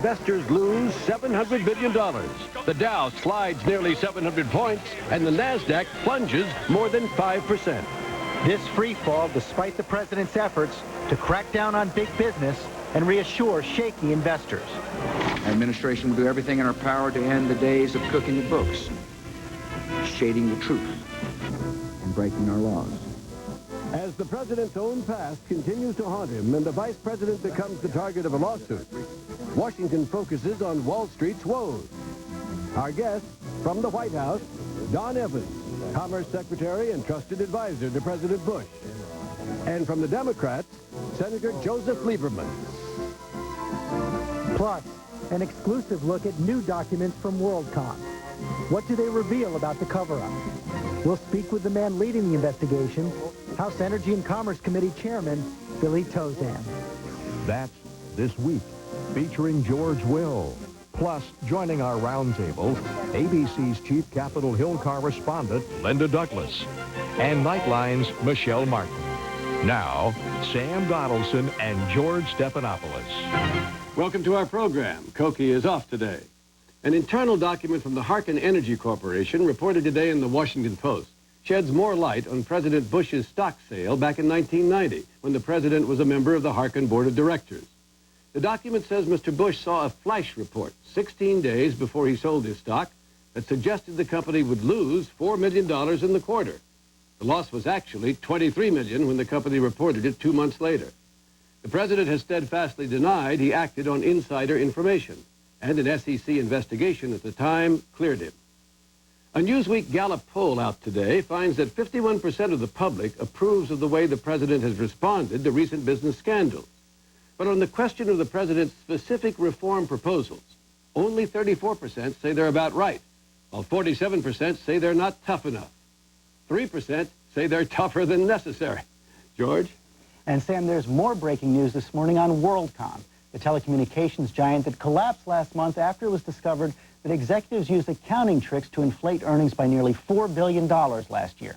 Investors lose $700 billion. The Dow slides nearly 700 points, and the NASDAQ plunges more than 5%. This free fall despite the president's efforts to crack down on big business and reassure shaky investors. Our administration will do everything in our power to end the days of cooking the books, shading the truth, and breaking our laws. As the president's own past continues to haunt him and the vice president becomes the target of a lawsuit, Washington focuses on Wall Street's woes. Our guest from the White House, Don Evans, Commerce Secretary and trusted advisor to President Bush. And from the Democrats, Senator Joseph Lieberman. Plus, an exclusive look at new documents from WorldCom. What do they reveal about the cover-up? We'll speak with the man leading the investigation, House Energy and Commerce Committee Chairman Billy Tauzin. That's This Week, featuring George Will. Plus, joining our roundtable, ABC's chief Capitol Hill correspondent, Linda Douglas, and Nightline's Michelle Martin. Now, Sam Donaldson and George Stephanopoulos. Welcome to our program. Cokie is off today. An internal document from the Harken Energy Corporation, reported today in the Washington Post, sheds more light on President Bush's stock sale back in 1990, when the president was a member of the Harken Board of Directors. The document says Mr. Bush saw a flash report 16 days before he sold his stock that suggested the company would lose $4 million in the quarter. The loss was actually $23 million when the company reported it 2 months later. The president has steadfastly denied he acted on insider information, and an SEC investigation at the time cleared him. A Newsweek Gallup poll out today finds that 51% of the public approves of the way the president has responded to recent business scandals. But on the question of the president's specific reform proposals, only 34% say they're about right, while 47% say they're not tough enough. 3% say they're tougher than necessary. George? And Sam, there's more breaking news this morning on WorldCom, the telecommunications giant that collapsed last month after it was discovered that executives used accounting tricks to inflate earnings by nearly $4 billion last year.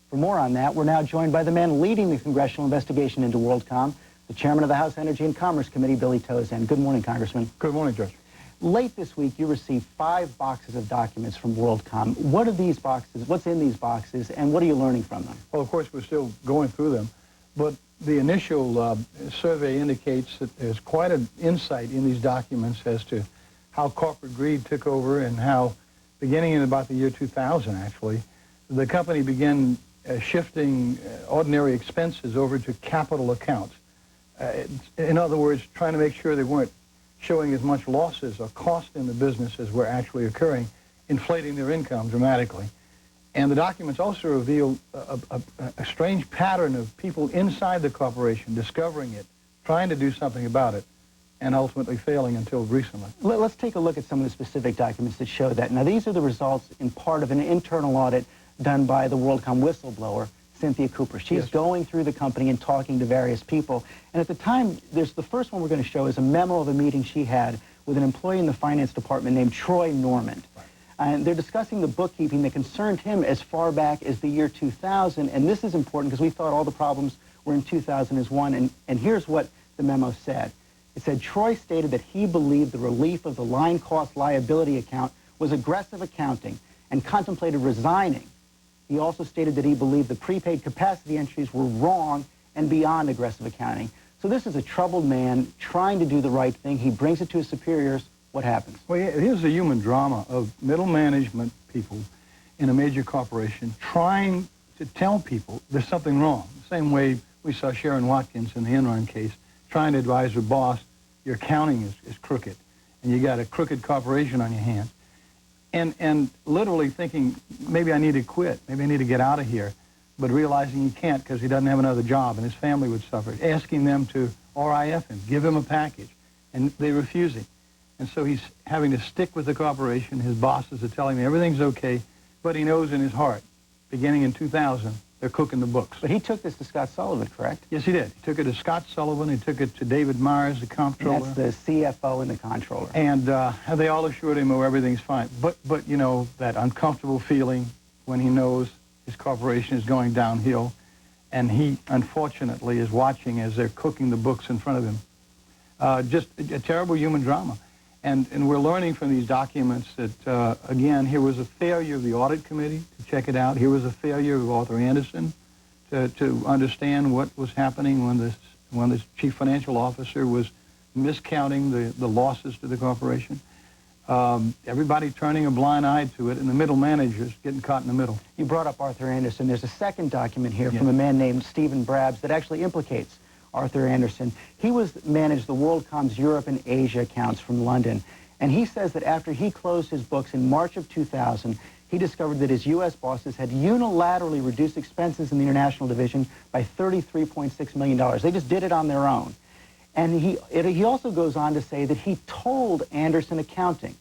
For more on that, we're now joined by the man leading the congressional investigation into WorldCom, the chairman of the House Energy and Commerce Committee, Billy Tauzin. Good morning, Congressman. Good morning, Judge. Late this week, you received 5 boxes of documents from WorldCom. What are these boxes? What's in these boxes, and what are you learning from them? Well, of course, we're still going through them, but the initial survey indicates that there's quite an insight in these documents as to how corporate greed took over and how, beginning in about the year 2000, actually, the company began shifting ordinary expenses over to capital accounts. In other words, trying to make sure they weren't showing as much losses or cost in the business as were actually occurring, inflating their income dramatically. And the documents also reveal a strange pattern of people inside the corporation discovering it, trying to do something about it, and ultimately failing until recently. Let's take a look at some of the specific documents that show that. Now, these are the results in part of an internal audit done by the WorldCom whistleblower, Cynthia Cooper. She's going through the company and talking to various people. And at the time, the first one we're going to show is a memo of a meeting she had with an employee in the finance department named Troy Normand. Right. And they're discussing the bookkeeping that concerned him as far back as the year 2000. And this is important because we thought all the problems were in 2001. And here's what the memo said. It said, Troy stated that he believed the relief of the line cost liability account was aggressive accounting and contemplated resigning. He also stated that he believed the prepaid capacity entries were wrong and beyond aggressive accounting. So this is a troubled man trying to do the right thing. He brings it to his superiors. What happens? Well, here's the human drama of middle management people in a major corporation trying to tell people there's something wrong. The same way we saw Sharon Watkins in the Enron case trying to advise her boss, your accounting is crooked, and you got a crooked corporation on your hands. And literally thinking, maybe I need to quit, maybe I need to get out of here, but realizing he can't because he doesn't have another job and his family would suffer. Asking them to RIF him, give him a package, and they refuse him. And so he's having to stick with the corporation. His bosses are telling him everything's okay, but he knows in his heart, beginning in 2000, they're cooking the books. But he took this to Scott Sullivan, correct? Yes, he did. He took it to Scott Sullivan. He took it to David Myers, the comptroller. And that's the CFO and the comptroller. And they all assured him, oh, everything's fine. But you know, that uncomfortable feeling when he knows his corporation is going downhill, and he, unfortunately, is watching as they're cooking the books in front of him. Just a terrible human drama. And we're learning from these documents that, again, here was a failure of the audit committee to check it out. Here was a failure of Arthur Andersen to understand what was happening when this chief financial officer was miscounting the losses to the corporation. Everybody turning a blind eye to it, and the middle managers getting caught in the middle. You brought up Arthur Andersen. There's a second document here from a man named Stephen Brabs that actually implicates Arthur Andersen. He managed the WorldCom's Europe and Asia accounts from London, and he says that after he closed his books in March of 2000, he discovered that his U.S. bosses had unilaterally reduced expenses in the international division by $33.6 million. They just did it on their own. And he also goes on to say that he told Andersen Accounting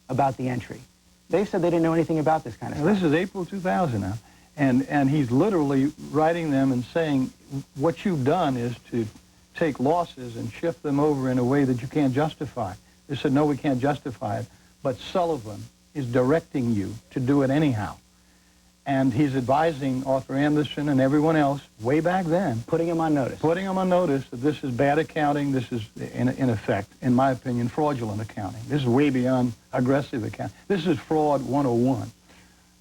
about the entry. They said they didn't know anything about this kind of stuff. This is April 2000 now, and he's literally writing them and saying, what you've done is to take losses and shift them over in a way that you can't justify. They said, no, we can't justify it, but Sullivan is directing you to do it anyhow. And he's advising Arthur Andersen and everyone else way back then. Putting him on notice. Putting him on notice that this is bad accounting. This is, in effect, in my opinion, fraudulent accounting. This is way beyond aggressive accounting. This is fraud 101.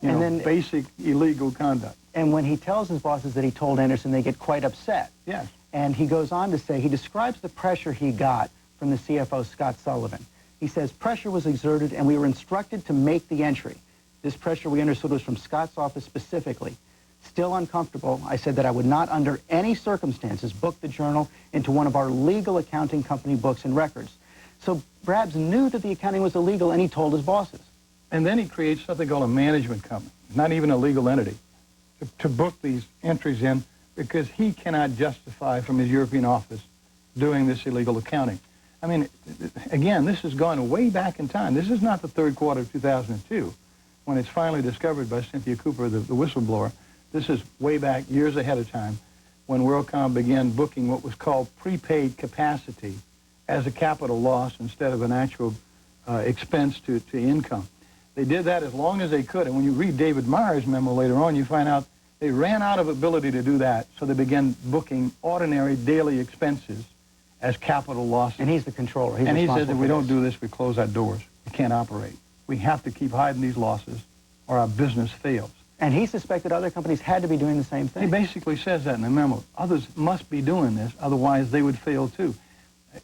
Then basic illegal conduct. And when he tells his bosses that he told Andersen, they get quite upset. Yes. And he goes on to say, he describes the pressure he got from the CFO, Scott Sullivan. He says, pressure was exerted and we were instructed to make the entry. This pressure we understood was from Scott's office specifically. Still uncomfortable, I said that I would not under any circumstances book the journal into one of our legal accounting company books and records. So Brabs knew that the accounting was illegal and he told his bosses. And then he creates something called a management company, not even a legal entity, to book these entries in because he cannot justify from his European office doing this illegal accounting. I mean, again, this has gone way back in time. This is not the third quarter of 2002 when it's finally discovered by Cynthia Cooper, the whistleblower. This is way back, years ahead of time, when WorldCom began booking what was called prepaid capacity as a capital loss instead of an actual expense to income. They did that as long as they could, and when you read David Meyer's memo later on, you find out they ran out of ability to do that, so they began booking ordinary daily expenses as capital losses. And he's the controller. And he said, if we don't do this, we close our doors. We can't operate. We have to keep hiding these losses or our business fails. And he suspected other companies had to be doing the same thing. He basically says that in the memo. Others must be doing this, otherwise they would fail too,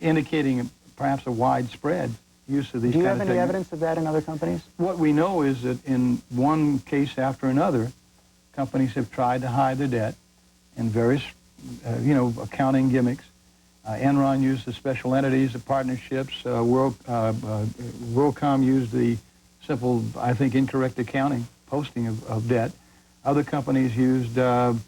indicating perhaps a widespread use of these kind of techniques. Do you have any evidence of that in other companies? What we know is that in one case after another, companies have tried to hide their debt in various, accounting gimmicks. Enron used the special entities, the partnerships. WorldCom used the simple, I think, incorrect accounting, posting of debt. Other companies used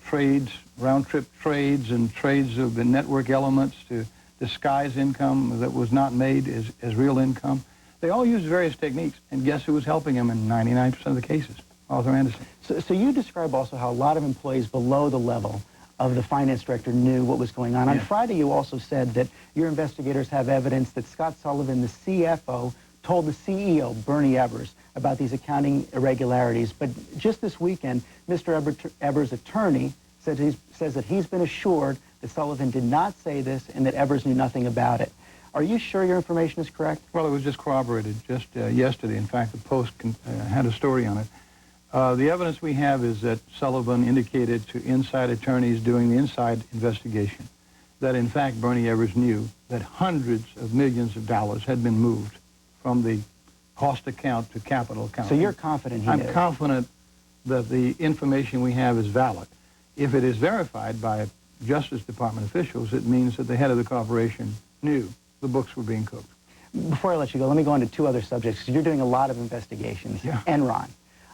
trades, round-trip trades and trades of the network elements to disguise income that was not made as real income. They all used various techniques, and guess who was helping them in 99% of the cases? Arthur Andersen. So you describe also how a lot of employees below the level of the finance director knew what was going on. Yes. On Friday, you also said that your investigators have evidence that Scott Sullivan, the CFO, told the CEO, Bernie Ebbers, about these accounting irregularities. But just this weekend, Mr. Ebbers' attorney says that he's been assured that Sullivan did not say this and that Ebbers knew nothing about it. Are you sure your information is correct? Well, it was just corroborated just yesterday. In fact, the Post had a story on it. The evidence we have is that Sullivan indicated to inside attorneys doing the inside investigation that, in fact, Bernie Ebbers knew that hundreds of millions of dollars had been moved from the cost account to capital account. So you're confident he knew? I'm confident that the information we have is valid. If it is verified by Justice Department officials, it means that the head of the corporation knew the books were being cooked. Before I let you go, let me go on to two other subjects, because you're doing a lot of investigations. Yeah. Enron.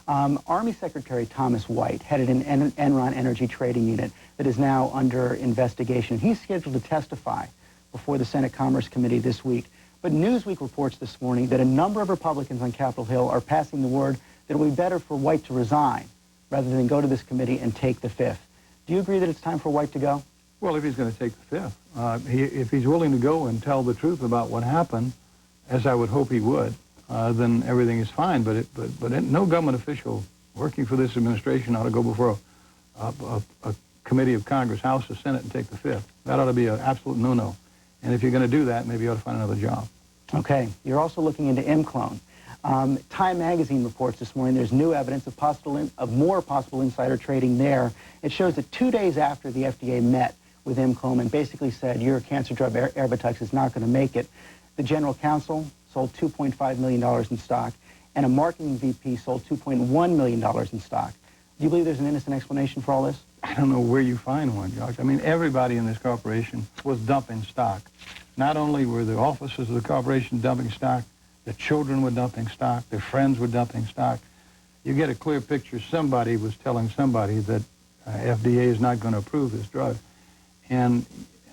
Army Secretary Thomas White headed an Enron Energy Trading Unit that is now under investigation. He's scheduled to testify before the Senate Commerce Committee this week. But Newsweek reports this morning that a number of Republicans on Capitol Hill are passing the word that it would be better for White to resign rather than go to this committee and take the fifth. Do you agree that it's time for White to go? Well, if he's going to take the fifth, if he's willing to go and tell the truth about what happened, as I would hope he would, then everything is fine. But no government official working for this administration ought to go before a committee of Congress, House or Senate, and take the fifth. That ought to be an absolute no-no. And if you're going to do that, maybe you ought to find another job. Okay. You're also looking into ImClone. Time Magazine reports this morning there's new evidence of more possible insider trading there. It shows that 2 days after the FDA met with ImClone and basically said your cancer drug Erbitux is not going to make it, the general counsel sold $2.5 million in stock, and a marketing VP sold $2.1 million in stock. Do you believe there's an innocent explanation for all this? I don't know where you find one, Josh. I mean, everybody in this corporation was dumping stock. Not only were the officers of the corporation dumping stock, the children were dumping stock, their friends were dumping stock. You get a clear picture. Somebody was telling somebody that FDA is not going to approve this drug. And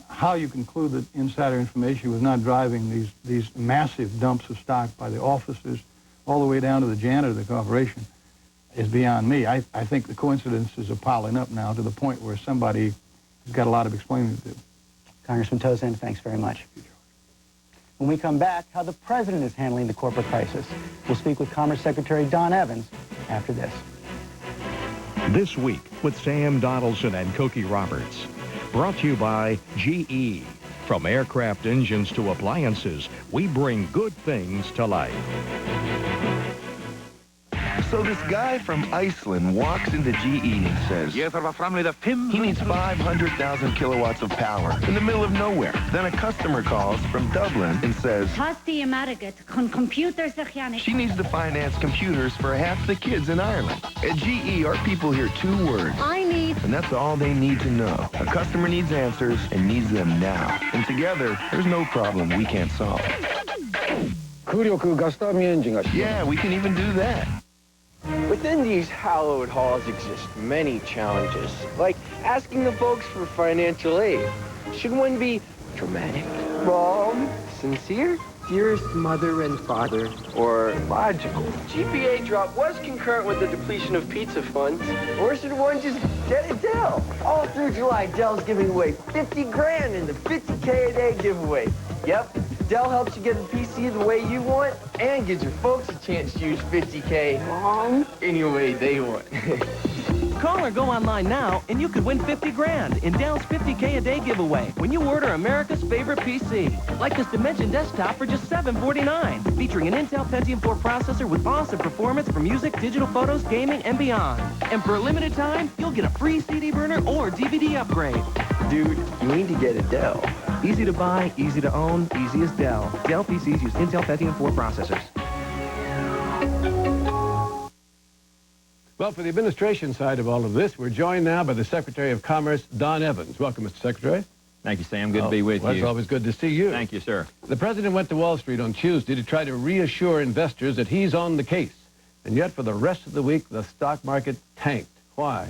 how you conclude that insider information was not driving these massive dumps of stock by the officers all the way down to the janitor of the corporation is beyond me. I think the coincidences are piling up now to the point where somebody has got a lot of explaining to do. Congressman Tozan, thanks very much. When we come back, how the president is handling the corporate crisis. We'll speak with Commerce Secretary Don Evans after this. This Week with Sam Donaldson and Cokie Roberts. Brought to you by GE. From aircraft engines to appliances, we bring good things to life. So this guy from Iceland walks into GE and says, he needs 500,000 kilowatts of power in the middle of nowhere. Then a customer calls from Dublin and says, she needs to finance computers for half the kids in Ireland. At GE, our people hear 2 words. I need. And that's all they need to know. A customer needs answers and needs them now. And together, there's no problem we can't solve. Yeah, we can even do that. Within these hallowed halls exist many challenges, like asking the folks for financial aid. Should one be dramatic, wrong, sincere, dearest mother and father, or logical? GPA drop was concurrent with the depletion of pizza funds, or should one just get a Dell? All through July, Dell's giving away 50 grand in the 50K a day giveaway. Yep. Dell helps you get a PC the way you want and gives your folks a chance to use 50K any way they want. Call or go online now and you could win 50 grand in Dell's 50K a day giveaway when you order America's favorite PC, like this Dimension desktop for just $749, featuring an Intel Pentium 4 processor with awesome performance for music, digital photos, gaming, and beyond. And for a limited time, you'll get a free CD burner or DVD upgrade. Dude, you need to get a Dell. Easy to buy, easy to own, easy as Dell. Dell PCs use Intel Pentium 4 processors. Well, for the administration side of all of this, we're joined now by the Secretary of Commerce, Don Evans. Welcome, Mr. Secretary. Thank you, Sam. Good to be with you. It's always good to see you. Thank you, sir. The president went to Wall Street on Tuesday to try to reassure investors that he's on the case. And yet, for the rest of the week, the stock market tanked. Why?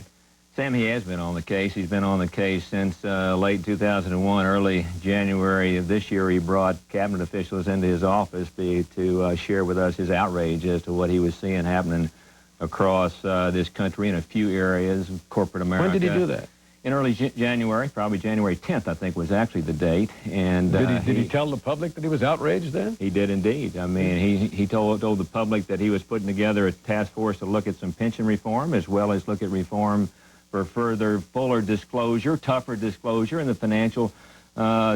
Sam, he has been on the case. He's been on the case since late 2001, early January of this year. He brought cabinet officials into his office to share with us his outrage as to what he was seeing happening across this country in a few areas of corporate America. When did he do that? In early January, probably January 10th, I think, was actually the date. And did he tell the public that he was outraged then? He did indeed. I mean, he told the public that he was putting together a task force to look at some pension reform as well as look at reform for further fuller disclosure, tougher disclosure in the financial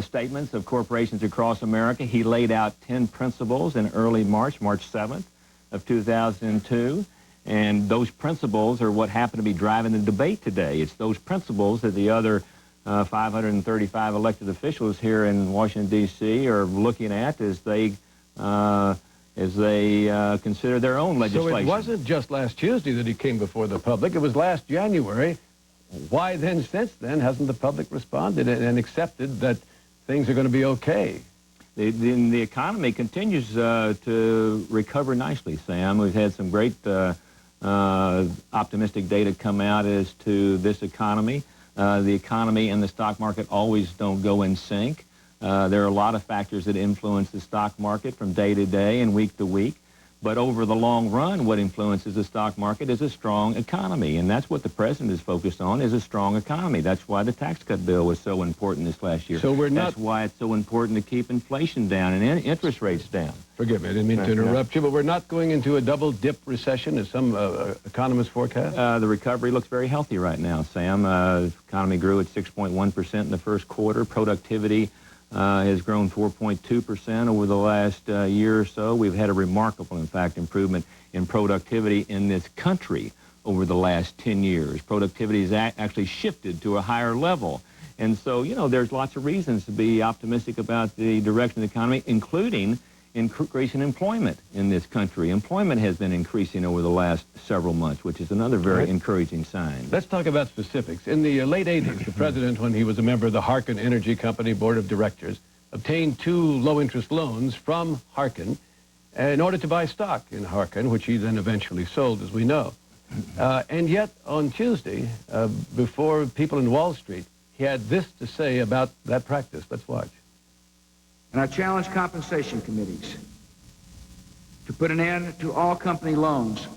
statements of corporations across America. He laid out 10 principles in early March 7th of 2002. And those principles are what happen to be driving the debate today. It's those principles that the other 535 elected officials here in Washington, D.C. are looking at as they consider their own legislation. So it wasn't just last Tuesday that he came before the public. It was last January. Why then, since then, hasn't the public responded and accepted that things are going to be okay? The economy continues to recover nicely, Sam. We've had some great optimistic data come out as to this economy. The economy and the stock market always don't go in sync. There are a lot of factors that influence the stock market from day to day and week to week. But over the long run, what influences the stock market is a strong economy. And that's what the president is focused on, is a strong economy. That's why the tax cut bill was so important this last year. So we're not... That's why it's so important to keep inflation down and interest rates down. Forgive me, I didn't mean to interrupt you, but we're not going into a double-dip recession, as some economists forecast? The recovery looks very healthy right now, Sam. The economy grew at 6.1% in the first quarter. Productivity has grown 4.2% over the last year or so. We've had a remarkable, in fact, improvement in productivity in this country over the last 10 years. Productivity has actually shifted to a higher level. And so, you know, there's lots of reasons to be optimistic about the direction of the economy, including increasing employment in this country. Employment has been increasing over the last several months, which is another very encouraging sign. Let's talk about specifics. In the late 80s, the president, when he was a member of the Harkin Energy Company Board of Directors, obtained 2 low-interest loans from Harkin in order to buy stock in Harkin, which he then eventually sold, as we know. And yet, on Tuesday, before people in Wall Street, he had this to say about that practice. Let's watch. And I challenge compensation committees to put an end to all company loans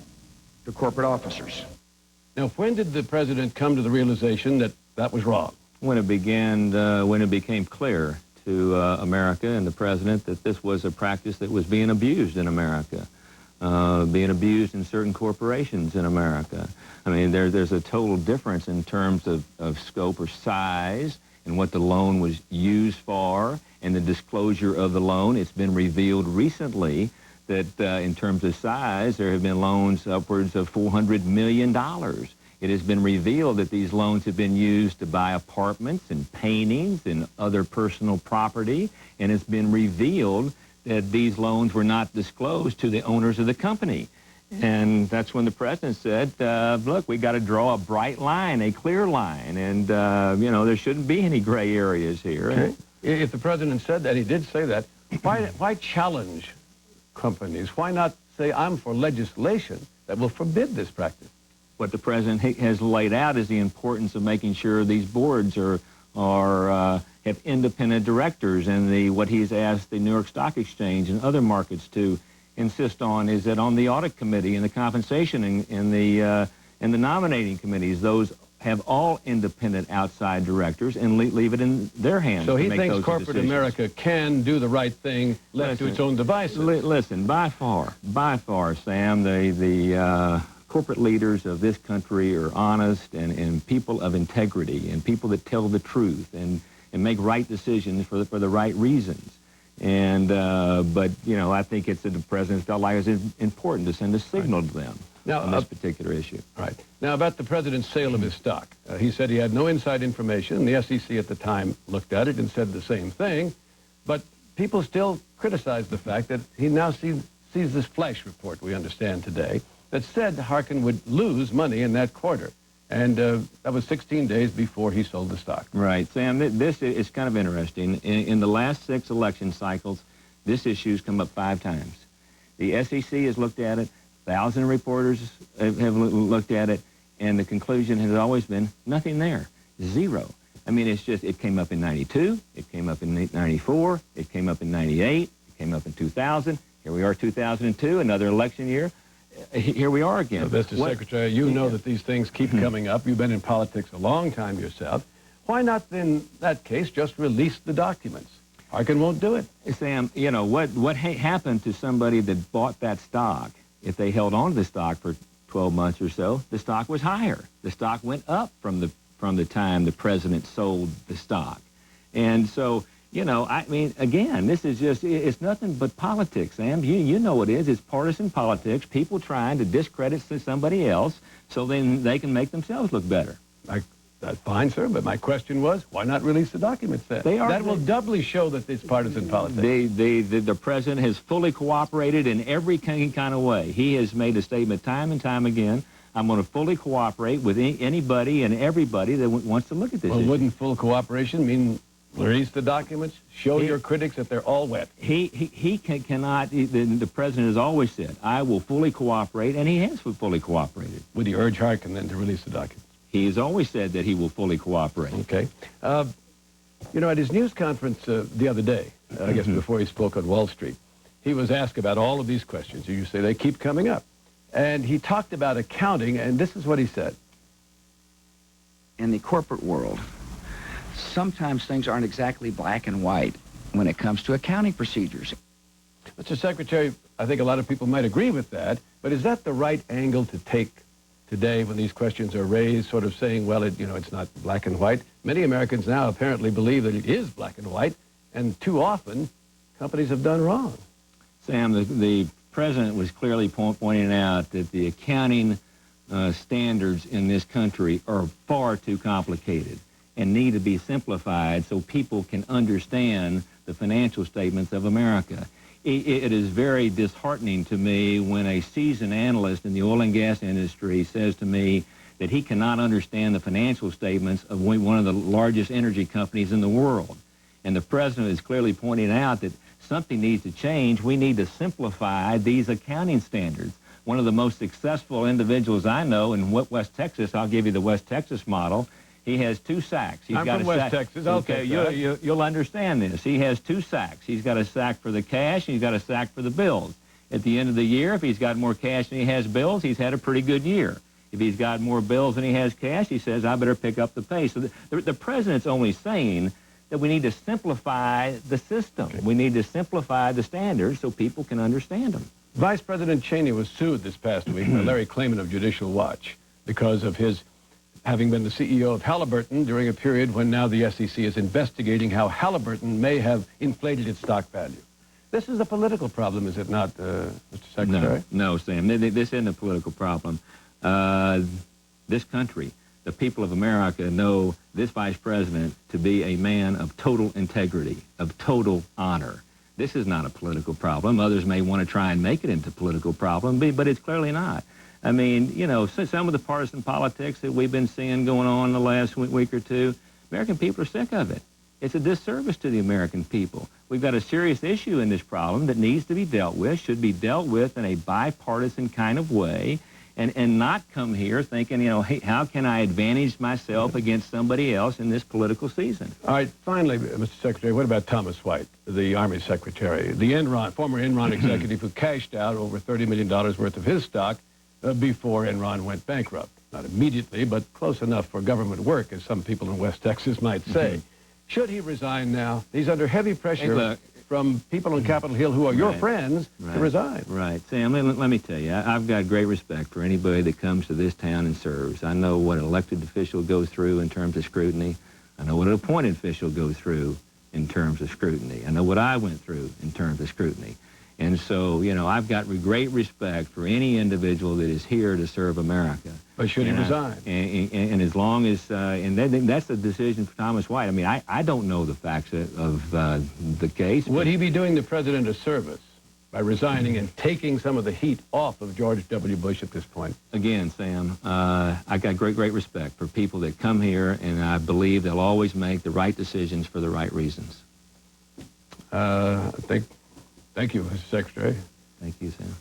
to corporate officers. Now, when did the president come to the realization that that was wrong? When it became clear to America and the president that this was a practice that was being abused in America, being abused in certain corporations in America. I mean, there's a total difference in terms of scope or size and what the loan was used for and the disclosure of the loan. It's been revealed recently that in terms of size, there have been loans upwards of $400 million. It has been revealed that these loans have been used to buy apartments and paintings and other personal property, and it's been revealed that these loans were not disclosed to the owners of the company. And that's when the president said, look, we got to draw a bright line, a clear line, and, you know, there shouldn't be any gray areas here. Okay. If the president said that, he did say that, why challenge companies? Why not say, I'm for legislation that will forbid this practice? What the president has laid out is the importance of making sure these boards have independent directors, and what he's asked the New York Stock Exchange and other markets to insist on is that on the audit committee and the compensation and the nominating committees, those have all independent outside directors and leave it in their hands. So to he make thinks those corporate decisions. America can do the right thing left to its own devices. Listen, by far, Sam, the corporate leaders of this country are honest and people of integrity and people that tell the truth and make right decisions for the right reasons. And but you know, I think it's that the president felt like it was important to send a signal to them on this particular issue. Right. Now, about the president's sale of his stock. He said he had no inside information. The SEC at the time looked at it and said the same thing. But people still criticize the fact that he now sees this flash report, we understand today, that said Harkin would lose money in that quarter. And that was 16 days before he sold the stock. Right. Sam, this is kind of interesting. In the last 6 election cycles, this issue's come up 5 times. The SEC has looked at it. 1,000 reporters have looked at it. And the conclusion has always been nothing there. 0. I mean, it's just, it came up in 92. It came up in 94. It came up in 98. It came up in 2000. Here we are, 2002, another election year. Here we are again. Mr. Secretary, you know that these things keep coming up. You've been in politics a long time yourself. Why not, in that case, just release the documents? Harkin won't do it. Sam, you know, what happened to somebody that bought that stock, if they held on to the stock for 12 months or so, the stock was higher. The stock went up from the time the president sold the stock. And so, you know, I mean, again, this is just, it's nothing but politics, Sam. You know what it is. It's partisan politics, people trying to discredit somebody else so then they can make themselves look better. That's fine, sir, but my question was, why not release the documents then? That will doubly show that it's partisan politics. The president has fully cooperated in every kind of way. He has made a statement time and time again, I'm going to fully cooperate with anybody and everybody that wants to look at this issue. Wouldn't full cooperation mean release the documents, show your critics that they're all wet? He cannot, the president has always said, I will fully cooperate, and he has fully cooperated. Would he urge Harkin then to release the documents? He has always said that he will fully cooperate. Okay. You know, at his news conference the other day, I guess before he spoke on Wall Street, he was asked about all of these questions. You say they keep coming up. And he talked about accounting, and this is what he said. In the corporate world, sometimes things aren't exactly black and white when it comes to accounting procedures. Mr. Secretary, I think a lot of people might agree with that, but is that the right angle to take today when these questions are raised, sort of saying, well, it's not black and white? Many Americans now apparently believe that it is black and white, and too often, companies have done wrong. Sam, the president was clearly pointing out that the accounting standards in this country are far too complicated and need to be simplified so people can understand the financial statements of America. It is very disheartening to me when a seasoned analyst in the oil and gas industry says to me that he cannot understand the financial statements of one of the largest energy companies in the world. And the president is clearly pointing out that something needs to change. We need to simplify these accounting standards. One of the most successful individuals I know in West Texas, I'll give you the West Texas model, he has 2 SACs. I'm from West Texas. Okay, you'll understand this. He has 2 SACs. He's got a SAC for the cash, and he's got a SAC for the bills. At the end of the year, if he's got more cash than he has bills, he's had a pretty good year. If he's got more bills than he has cash, he says, I better pick up the pace. So the president's only saying that we need to simplify the system. Okay. We need to simplify the standards so people can understand them. Vice President Cheney was sued this past week by Larry Klayman of Judicial Watch because of his having been the CEO of Halliburton during a period when now the SEC is investigating how Halliburton may have inflated its stock value. This is a political problem, is it not, Mr. Secretary? No, Sam. This isn't a political problem. This country, the people of America, know this vice president to be a man of total integrity, of total honor. This is not a political problem. Others may want to try and make it into a political problem, but it's clearly not. I mean, you know, some of the partisan politics that we've been seeing going on the last week or two, American people are sick of it. It's a disservice to the American people. We've got a serious issue in this problem that needs to be dealt with, should be dealt with in a bipartisan kind of way, and not come here thinking, you know, hey, how can I advantage myself against somebody else in this political season? All right, finally, Mr. Secretary, what about Thomas White, the Army Secretary, the former Enron executive who cashed out over $30 million worth of his stock before Enron went bankrupt? Not immediately, but close enough for government work, as some people in West Texas might say. Should he resign now? He's under heavy pressure from people on Capitol Hill who are your friends to resign. Right. Sam, let me tell you, I've got great respect for anybody that comes to this town and serves. I know what an elected official goes through in terms of scrutiny. I know what an appointed official goes through in terms of scrutiny. I know what I went through in terms of scrutiny. And so, you know, I've got great respect for any individual that is here to serve America. But should he resign? And as long as, and that's the decision for Thomas White. I mean, I don't know the facts of the case. Would he be doing the president a service by resigning and taking some of the heat off of George W. Bush at this point? Again, Sam, I got great respect for people that come here, and I believe they'll always make the right decisions for the right reasons. Thank you, Mr. Secretary. Thank you, Sam.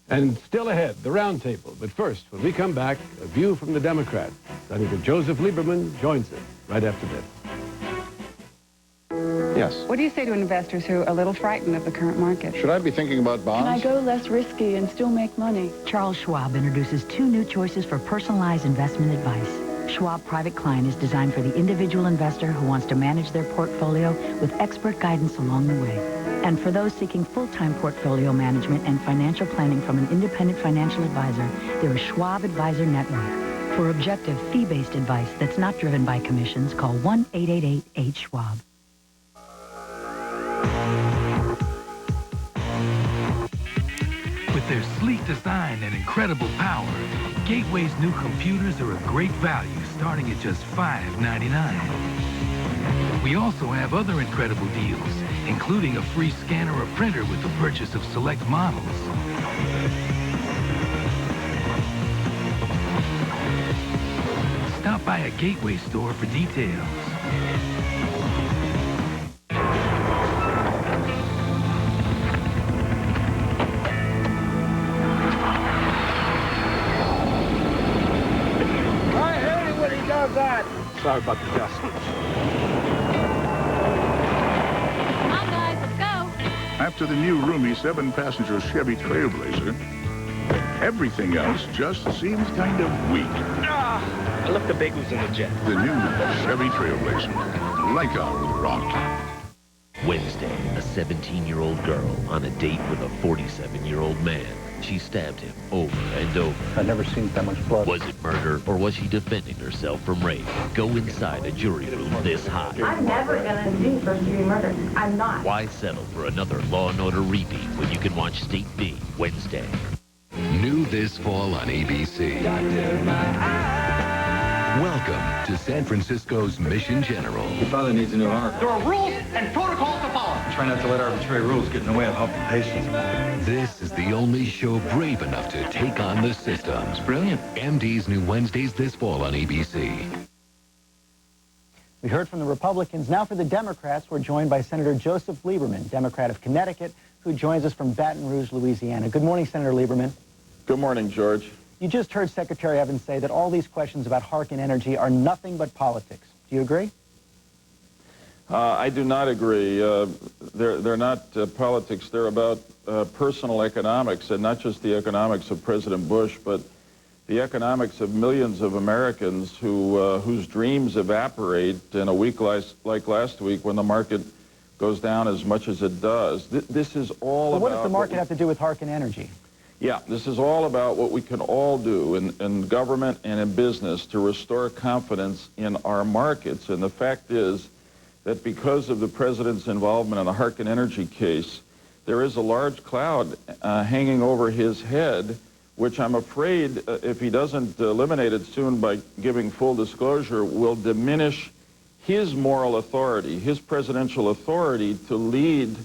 And still ahead, the roundtable. But first, when we come back, a view from the Democrats. Senator Joseph Lieberman joins us right after this. Yes. What do you say to investors who are a little frightened of the current market? Should I be thinking about bonds? Can I go less risky and still make money? Charles Schwab introduces 2 new choices for personalized investment advice. Schwab Private Client is designed for the individual investor who wants to manage their portfolio with expert guidance along the way. And for those seeking full-time portfolio management and financial planning from an independent financial advisor, there is Schwab Advisor Network. For objective, fee-based advice that's not driven by commissions, call 1-888-8-SCHWAB. With their sleek design and incredible power, Gateway's new computers are a great value, starting at just $5.99. We also have other incredible deals, including a free scanner or printer with the purchase of select models. Stop by a Gateway store for details. I heard it when he does that. Sorry about the dust. After the new roomy 7-passenger Chevy Trailblazer, everything else just seems kind of weak. I left the bagels in the jet. The new Chevy Trailblazer. Leica with rock. Wednesday, a 17-year-old girl on a date with a 47-year-old man. She stabbed him over and over. I've never seen that much blood. Was it murder, or was she defending herself from rape? Go inside a jury room this hot. I'm never going to do first-degree murder. I'm not. Why settle for another Law & Order repeat when you can watch State B Wednesday? New this fall on ABC. Welcome to San Francisco's Mission General. Your father needs a new heart. There are rules and protocols to follow. Try not to let arbitrary rules get in the way of helping patients. This is the only show brave enough to take on the system. It's brilliant. MD's new Wednesdays this fall on ABC. We heard from the Republicans. Now for the Democrats, we're joined by Senator Joseph Lieberman, Democrat of Connecticut, who joins us from Baton Rouge, Louisiana. Good morning, Senator Lieberman. Good morning, George. You just heard Secretary Evans say that all these questions about Harkin Energy are nothing but politics. Do you agree? I do not agree. They're not politics. They're about personal economics, and not just the economics of President Bush, but the economics of millions of Americans whose dreams evaporate in a week like last week when the market goes down as much as it does. This is all about... What does the market have to do with Harkin Energy? Yeah, this is all about what we can all do in government and in business to restore confidence in our markets. And the fact is that because of the president's involvement in the Harkin Energy case, there is a large cloud hanging over his head, which I'm afraid, if he doesn't eliminate it soon by giving full disclosure, will diminish his moral authority, his presidential authority to lead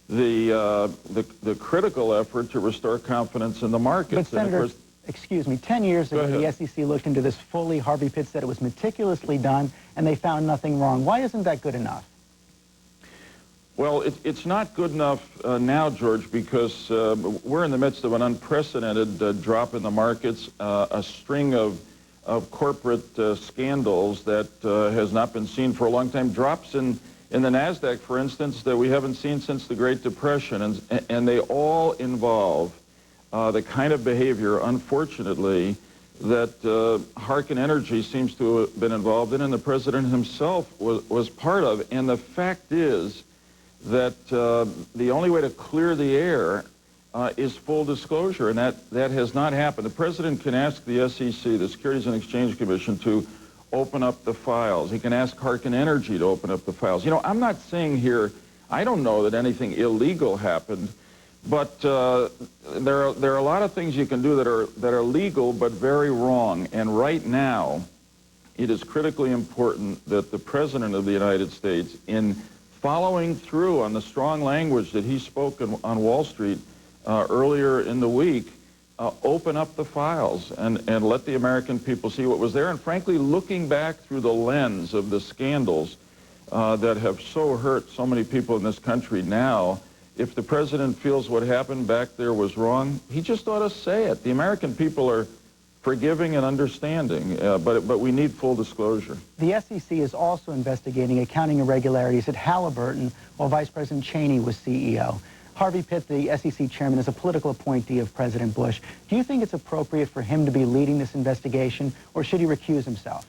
the critical effort to restore confidence in the markets. But Senator, excuse me, 10 years ago, the SEC looked into this fully. Harvey Pitt said it was meticulously done, and they found nothing wrong. Why isn't that good enough? Well, it's not good enough now, George, because we're in the midst of an unprecedented drop in the markets, a string of corporate scandals that has not been seen for a long time, drops in the NASDAQ, for instance, that we haven't seen since the Great Depression, and they all involve the kind of behavior, unfortunately, that Harkin Energy seems to have been involved in, and the president himself was part of. And the fact is that the only way to clear the air is full disclosure, and that has not happened. The president can ask the SEC, the Securities and Exchange Commission, to open up the files. He can ask Harkin Energy to open up the files. You know, I'm not saying here, I don't know that anything illegal happened, but there are a lot of things you can do that are legal but very wrong. And right now, it is critically important that the President of the United States, in following through on the strong language that he spoke on Wall Street earlier in the week, open up the files and let the American people see what was there. And frankly, looking back through the lens of the scandals that have so hurt so many people in this country now, if the president feels what happened back there was wrong, he just ought to say it. The American people are forgiving and understanding, but we need full disclosure. The SEC is also investigating accounting irregularities at Halliburton while Vice President Cheney was CEO. Harvey Pitt, the SEC chairman, is a political appointee of President Bush. Do you think it's appropriate for him to be leading this investigation, or should he recuse himself?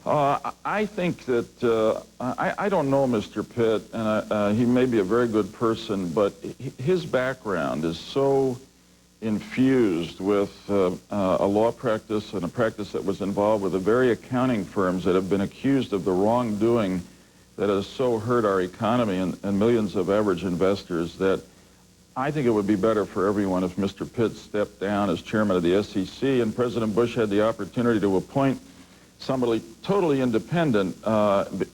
I think that, I don't know Mr. Pitt, and he may be a very good person, but his background is so infused with a law practice and a practice that was involved with the very accounting firms that have been accused of the wrongdoing that has so hurt our economy and millions of average investors, that I think it would be better for everyone if Mr. Pitt stepped down as chairman of the SEC and President Bush had the opportunity to appoint somebody totally independent,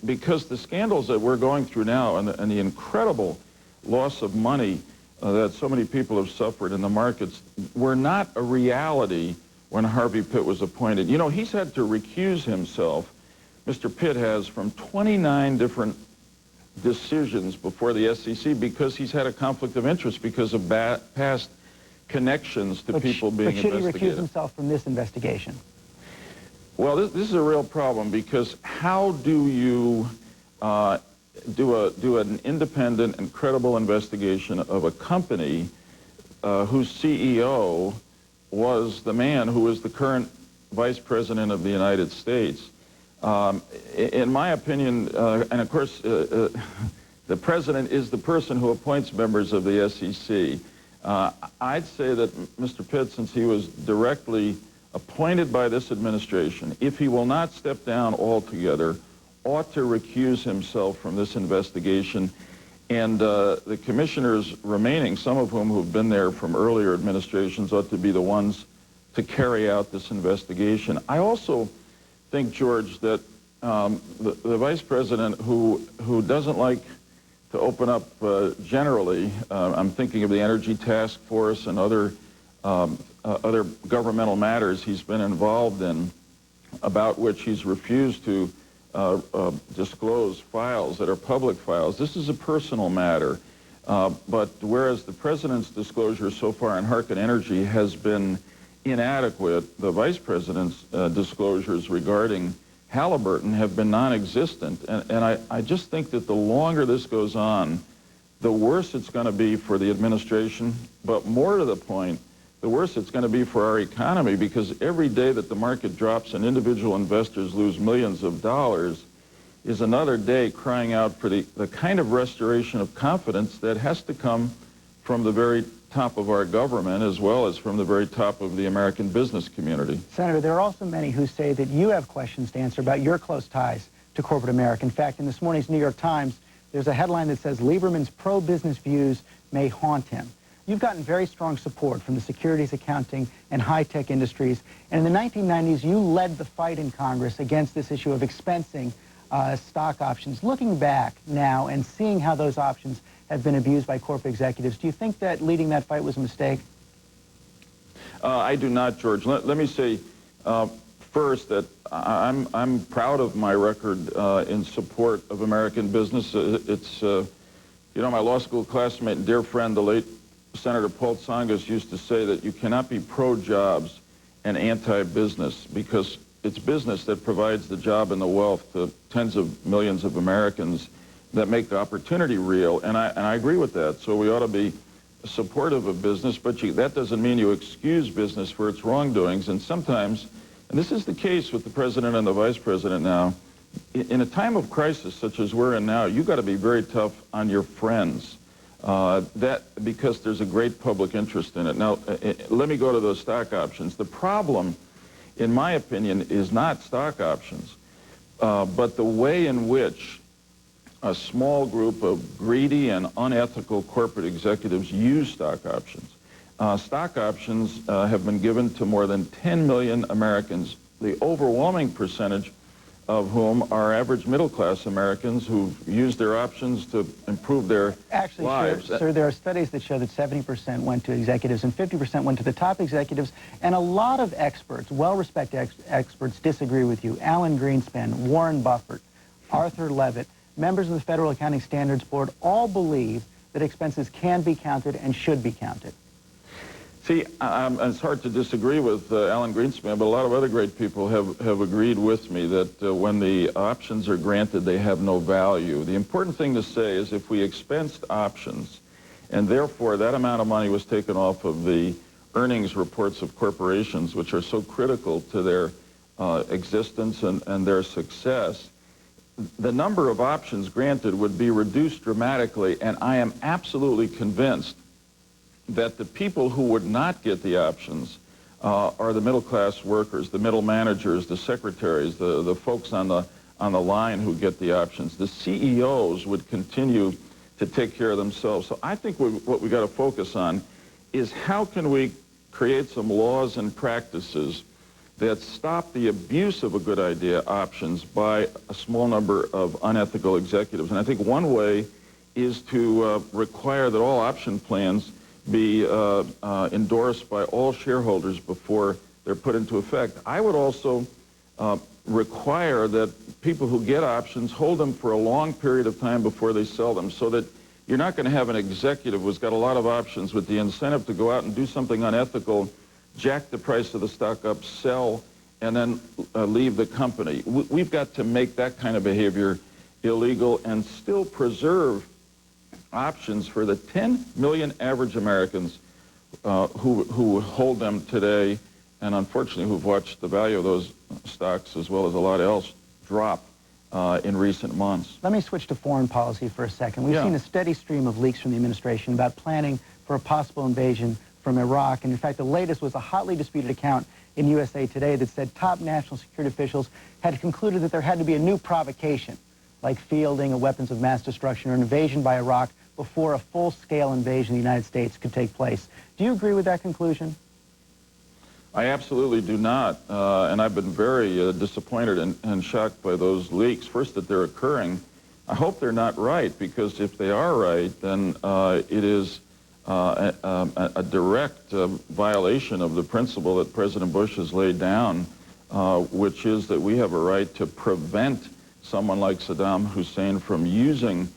because the scandals that we're going through now and the incredible loss of money that so many people have suffered in the markets were not a reality when Harvey Pitt was appointed. You know, he's had to recuse himself, Mr. Pitt has, from 29 different decisions before the SEC because he's had a conflict of interest because of past connections to people being investigated. But should he recuse himself from this investigation? Well, this is a real problem, because how do you do an independent and credible investigation of a company whose CEO was the man who is the current Vice President of the United States? In my opinion, and of course, the President is the person who appoints members of the SEC. I'd say that Mr. Pitt, since he was directly appointed by this administration, if he will not step down altogether, ought to recuse himself from this investigation. And the commissioners remaining, some of whom have been there from earlier administrations, ought to be the ones to carry out this investigation. I also think, George, that the vice president who doesn't like to open up generally, I'm thinking of the Energy Task Force and other governmental matters he's been involved in, about which he's refused to disclose files that are public files. This is a personal matter, but whereas the president's disclosure so far on Harken Energy has been inadequate, the vice president's disclosures regarding Halliburton have been non-existent, and I just think that the longer this goes on, the worse it's going to be for the administration, but more to the point, the worse it's going to be for our economy, because every day that the market drops and individual investors lose millions of dollars is another day crying out for the kind of restoration of confidence that has to come from the very top of our government as well as from the very top of the American business community. Senator, there are also many who say that you have questions to answer about your close ties to corporate America. In fact, in this morning's New York Times, there's a headline that says Lieberman's pro-business views may haunt him. You've gotten very strong support from the securities, accounting, and high-tech industries. And in the 1990s, you led the fight in Congress against this issue of expensing stock options. Looking back now and seeing how those options have been abused by corporate executives, do you think that leading that fight was a mistake? I do not, George. Let me say first that I'm proud of my record in support of American business. It's, you know, my law school classmate and dear friend, the late Senator Paul Tsongas, used to say that you cannot be pro-jobs and anti-business, because it's business that provides the job and the wealth to tens of millions of Americans that make the opportunity real, and I agree with that. So we ought to be supportive of business, but that doesn't mean you excuse business for its wrongdoings. And sometimes, and this is the case with the president and the vice president now, in a time of crisis such as we're in now, you've got to be very tough on your friends, because there's a great public interest in it. Now, let me go to those stock options. The problem, in my opinion, is not stock options, but the way in which a small group of greedy and unethical corporate executives use stock options. Stock options have been given to more than 10 million Americans, the overwhelming percentage of whom are average middle-class Americans who've used their options to improve their lives. Sir, there are studies that show that 70% went to executives and 50% went to the top executives, and a lot of experts, well-respected experts, disagree with you. Alan Greenspan, Warren Buffett, Arthur Levitt, members of the Federal Accounting Standards Board all believe that expenses can be counted and should be counted. See, it's hard to disagree with Alan Greenspan, but a lot of other great people have agreed with me that when the options are granted, they have no value. The important thing to say is if we expensed options, and therefore that amount of money was taken off of the earnings reports of corporations, which are so critical to their existence and their success, the number of options granted would be reduced dramatically, and I am absolutely convinced that the people who would not get the options are the middle-class workers, the middle managers, the secretaries, the folks on the line who get the options. The CEOs would continue to take care of themselves. So I think what we got to focus on is how can we create some laws and practices that stop the abuse of a good idea, options, by a small number of unethical executives. And I think one way is to require that all option plans be endorsed by all shareholders before they're put into effect. I would also require that people who get options hold them for a long period of time before they sell them, so that you're not going to have an executive who's got a lot of options with the incentive to go out and do something unethical, jack the price of the stock up, sell, and then leave the company. We've got to make that kind of behavior illegal and still preserve options for the 10 million average Americans who hold them today, and unfortunately who've watched the value of those stocks as well as a lot else drop in recent months. Let me switch to foreign policy for a second. We've seen a steady stream of leaks from the administration about planning for for a possible invasion from Iraq. And in fact, the latest was a hotly disputed account in USA Today that said top national security officials had concluded that there had to be a new provocation, like fielding of weapons of mass destruction or an invasion by Iraq before a full-scale invasion of the United States could take place. Do you agree with that conclusion? I absolutely do not, and I've been very disappointed and shocked by those leaks. First, that they're occurring. I hope they're not right, because if they are right, then it is a direct violation of the principle that President Bush has laid down, which is that we have a right to prevent someone like Saddam Hussein from using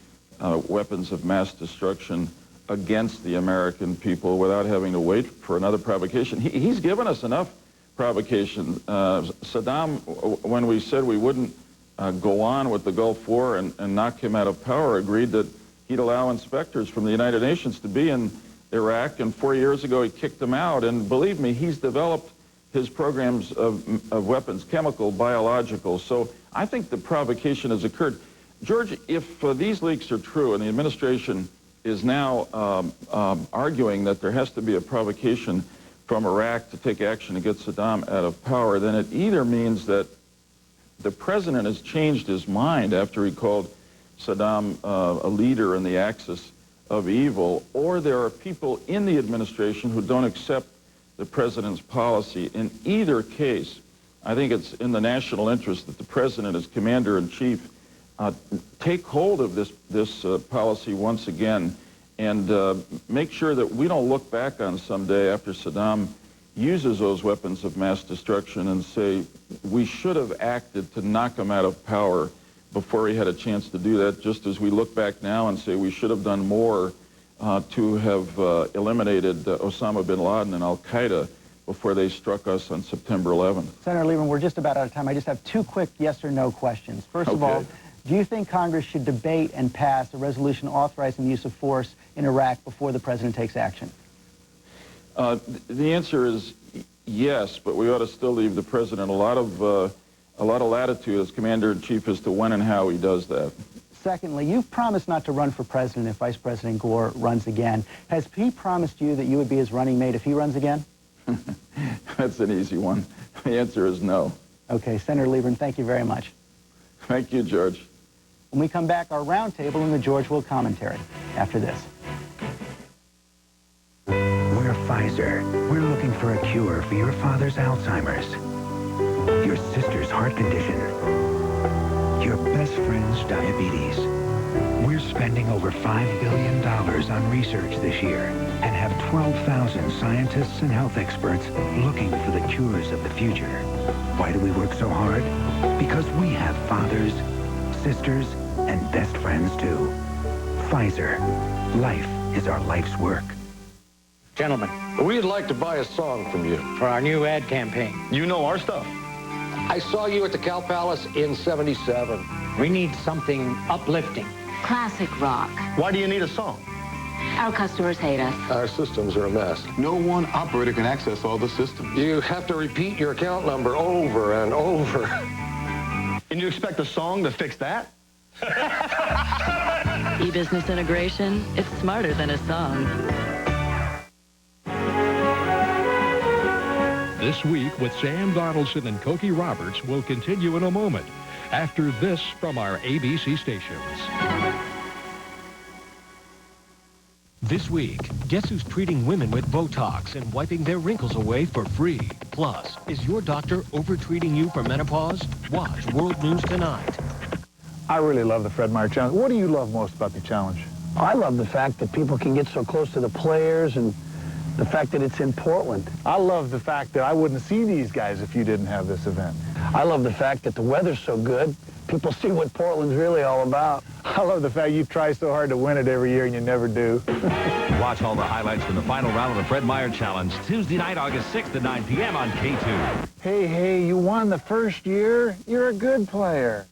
weapons of mass destruction against the American people without having to wait for another provocation. He's given us enough provocation. Saddam, when we said we wouldn't go on with the Gulf War and knock him out of power, agreed that he'd allow inspectors from the United Nations to be in Iraq, and 4 years ago he kicked them out. And believe me, he's developed his programs of weapons, chemical, biological. So I think the provocation has occurred. George, if these leaks are true and the administration is now arguing that there has to be a provocation from Iraq to take action to get Saddam out of power, then it either means that the president has changed his mind after he called Saddam a leader in the axis of evil, or there are people in the administration who don't accept the president's policy. In either case, I think it's in the national interest that the president, as commander-in-chief, take hold of this policy once again and make sure that we don't look back on someday after Saddam uses those weapons of mass destruction and say we should have acted to knock him out of power before he had a chance to do that, just as we look back now and say we should have done more to have eliminated Osama bin Laden and Al-Qaeda before they struck us on September 11th. Senator Lieberman, we're just about out of time. I just have two quick yes or no questions. First of all, do you think Congress should debate and pass a resolution authorizing the use of force in Iraq before the president takes action? The answer is yes, but we ought to still leave the president a lot of latitude as commander-in-chief as to when and how he does that. Secondly, you've promised not to run for president if Vice President Gore runs again. Has he promised you that you would be his running mate if he runs again? That's an easy one. The answer is no. Okay, Senator Lieberman, thank you very much. Thank you, George. When we come back, our roundtable in the George Will commentary after this. We're Pfizer. We're looking for a cure for your father's Alzheimer's, your sister's heart condition, your best friend's diabetes. We're spending over $5 billion on research this year and have 12,000 scientists and health experts looking for the cures of the future. Why do we work so hard? Because we have fathers, sisters, and best friends too. Pfizer. Life is our life's work. Gentlemen, we'd like to buy a song from you for our new ad campaign. You know our stuff. I saw you at the Cal Palace in '77. We need something uplifting. Classic rock. Why do you need a song? Our customers hate us. Our systems are a mess. No one operator can access all the systems. You have to repeat your account number over and over. And you expect a song to fix that? E-business integration, it's smarter than a song. This Week with Sam Donaldson and Cokie Roberts will continue in a moment after this from our ABC stations. This week, guess who's treating women with Botox and wiping their wrinkles away for free? Plus, is your doctor over-treating you for menopause? Watch World News Tonight. I really love the Fred Meyer Challenge. What do you love most about the challenge? I love the fact that people can get so close to the players and the fact that it's in Portland. I love the fact that I wouldn't see these guys if you didn't have this event. I love the fact that the weather's so good. People see what Portland's really all about. I love the fact you try so hard to win it every year and you never do. Watch all the highlights from the final round of the Fred Meyer Challenge, Tuesday night, August 6th at 9 p.m. on K2. Hey, you won the first year. You're a good player.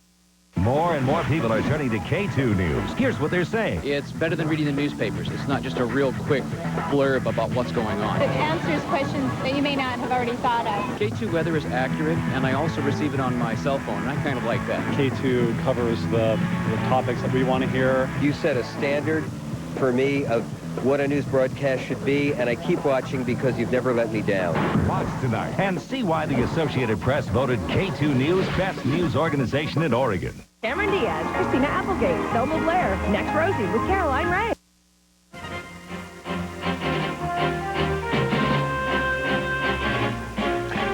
More and more people are turning to K2 News. Here's what they're saying. It's better than reading the newspapers. It's not just a real quick blurb about what's going on. It answers questions that you may not have already thought of. K2 weather is accurate, and I also receive it on my cell phone, and I kind of like that. K2 covers the topics that we want to hear. You set a standard for me of what a news broadcast should be, and I keep watching because you've never let me down. Watch tonight and see why the Associated Press voted K2 News best news organization in Oregon. Cameron Diaz, Christina Applegate, Selma Blair, next Rosie with Caroline Ray.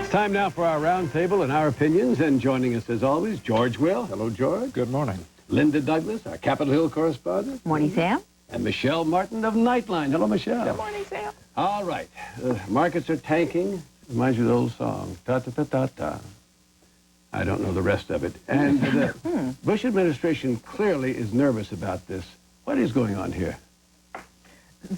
It's time now for our roundtable and our opinions, and joining us as always, George Will. Hello, George. Good morning. Linda Douglas, our Capitol Hill correspondent. Morning, Sam. And Michelle Martin of Nightline. Hello, Michelle. Good morning, Sam. All right. Markets are tanking. Reminds you of the old song. Ta-ta-ta-ta-ta. I don't know the rest of it. And the Bush administration clearly is nervous about this. What is going on here?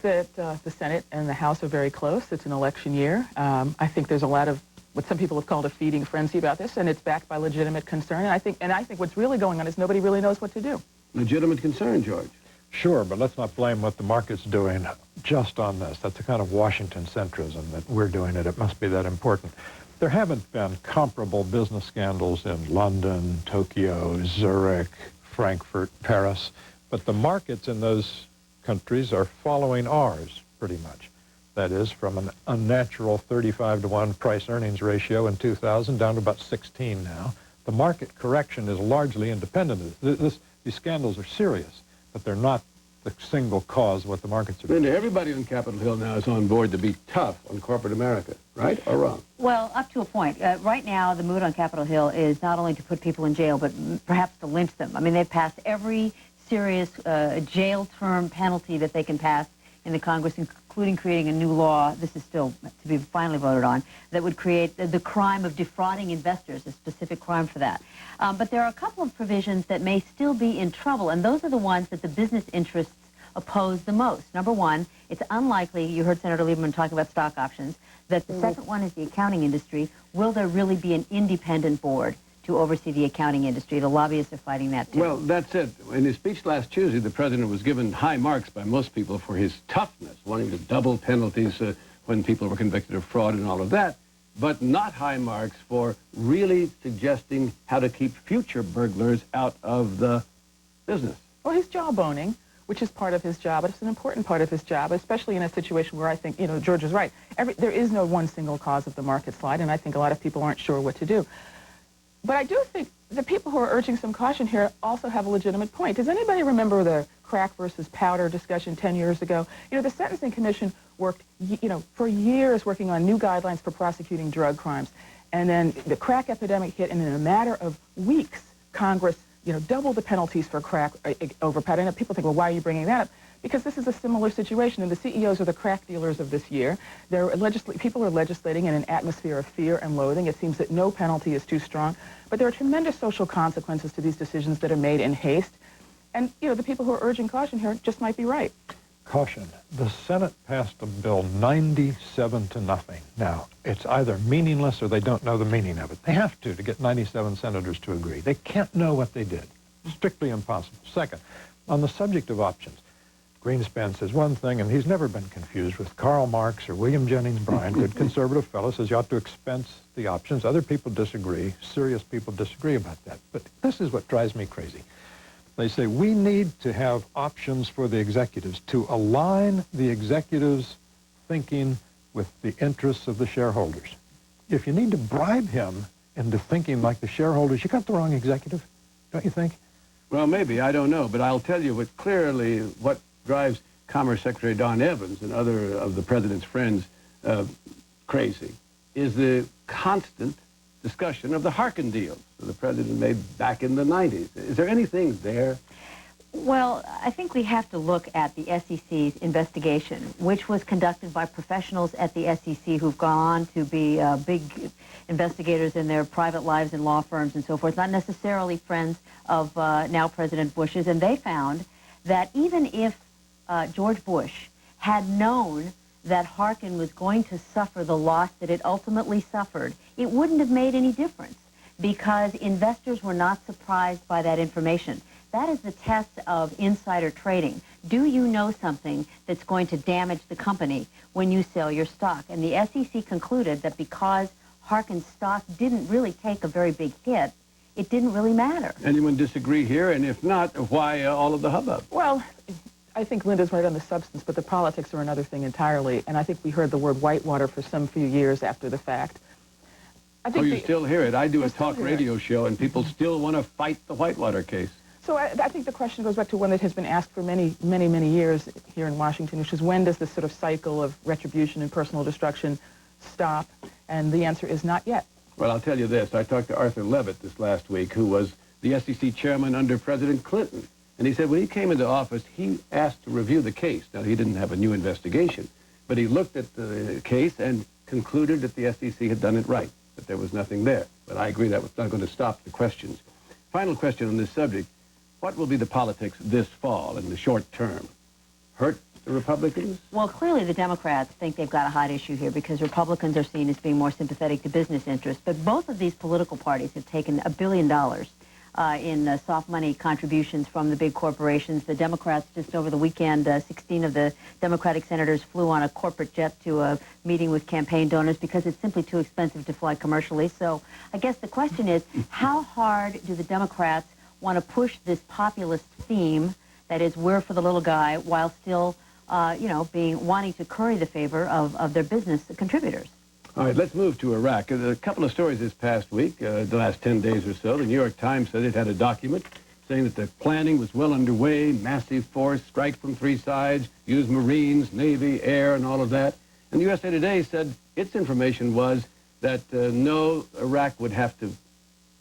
That the Senate and the House are very close. It's an election year. I think there's a lot of what some people have called a feeding frenzy about this, and it's backed by legitimate concern. And I think what's really going on is nobody really knows what to do. Legitimate concern, George. Sure, but let's not blame what the market's doing just on this. That's a kind of Washington centrism that we're doing it. It must be that important. There haven't been comparable business scandals in London, Tokyo, Zurich, Frankfurt, Paris, but the markets in those countries are following ours pretty much. That is, from an unnatural 35-to-1 price-earnings ratio in 2000 down to about 16 now. The market correction is largely independent of this. These scandals are serious, but they're not the single cause of what the markets are doing. Linda, everybody on Capitol Hill now is on board to be tough on corporate America, right or wrong? Well, up to a point. Right now, the mood on Capitol Hill is not only to put people in jail, but perhaps to lynch them. I mean, they've passed every serious jail term penalty that they can pass in the Congress, including creating a new law, this is still to be finally voted on, that would create the crime of defrauding investors, a specific crime for that. But there are a couple of provisions that may still be in trouble, and those are the ones that the business interests oppose the most. Number one, it's unlikely, you heard Senator Lieberman talking about stock options, that the second one is the accounting industry. Will there really be an independent board to oversee the accounting industry? The lobbyists are fighting that, too. Well, that's it. In his speech last Tuesday, the president was given high marks by most people for his toughness, wanting to double penalties when people were convicted of fraud and all of that, but not high marks for really suggesting how to keep future burglars out of the business. Well, he's jawboning, which is part of his job. It's an important part of his job, especially in a situation where I think, George is right. There is no one single cause of the market slide, and I think a lot of people aren't sure what to do. But I do think the people who are urging some caution here also have a legitimate point. Does anybody remember the crack versus powder discussion 10 years ago? The Sentencing Commission worked, for years working on new guidelines for prosecuting drug crimes. And then the crack epidemic hit, and in a matter of weeks, Congress, doubled the penalties for crack over powder. And people think, well, why are you bringing that up? Because this is a similar situation, and the CEOs are the crack dealers of this year. People are legislating in an atmosphere of fear and loathing. It seems that no penalty is too strong. But there are tremendous social consequences to these decisions that are made in haste. And, the people who are urging caution here just might be right. Caution. The Senate passed a bill 97-0. Now, it's either meaningless or they don't know the meaning of it. They have to get 97 senators to agree. They can't know what they did. Strictly impossible. Second, on the subject of options, Greenspan says one thing, and he's never been confused with Karl Marx or William Jennings Bryan, good conservative fellow, says you ought to expense the options. Other people disagree. Serious people disagree about that. But this is what drives me crazy. They say we need to have options for the executives to align the executives' thinking with the interests of the shareholders. If you need to bribe him into thinking like the shareholders, you got the wrong executive, don't you think? Well, maybe. I don't know. But I'll tell you what drives Commerce Secretary Don Evans and other of the president's friends crazy is the constant discussion of the Harkin deal that the president made back in the 90s. Is there anything there? Well, I think we have to look at the SEC's investigation, which was conducted by professionals at the SEC who've gone on to be big investigators in their private lives in law firms and so forth, not necessarily friends of now President Bush's. And they found that even if George Bush had known that Harkin was going to suffer the loss that it ultimately suffered, it wouldn't have made any difference because investors were not surprised by that information. That is the test of insider trading. Do you know something that's going to damage the company when you sell your stock? And the SEC concluded that because Harkin's stock didn't really take a very big hit, it didn't really matter. Anyone disagree here? And if not, why all of the hubbub? Well, I think Linda's right on the substance, but the politics are another thing entirely. And I think we heard the word whitewater for some few years after the fact. I think you still hear it. I do a talk radio show, and people still want to fight the Whitewater case. So I think the question goes back to one that has been asked for many, many, many years here in Washington, which is when does this sort of cycle of retribution and personal destruction stop? And the answer is not yet. Well, I'll tell you this. I talked to Arthur Levitt this last week, who was the SEC chairman under President Clinton. And he said when he came into office, he asked to review the case. Now, he didn't have a new investigation, but he looked at the case and concluded that the SEC had done it right, that there was nothing there. But I agree that was not going to stop the questions. Final question on this subject. What will be the politics this fall in the short term? Hurt the Republicans? Well, clearly the Democrats think they've got a hot issue here because Republicans are seen as being more sympathetic to business interests. But both of these political parties have taken $1 billion in soft money contributions from the big corporations. The Democrats, just over the weekend, 16 of the Democratic senators flew on a corporate jet to a meeting with campaign donors because it's simply too expensive to fly commercially. So I guess the question is, how hard do the Democrats want to push this populist theme, that is, we're for the little guy, while still, wanting to curry the favor of their business contributors? All right, let's move to Iraq. A couple of stories this past week, the last 10 days or so. The New York Times said it had a document saying that the planning was well underway, massive force, strike from 3 sides, use Marines, Navy, air, and all of that. And the USA Today said its information was that no, Iraq would have to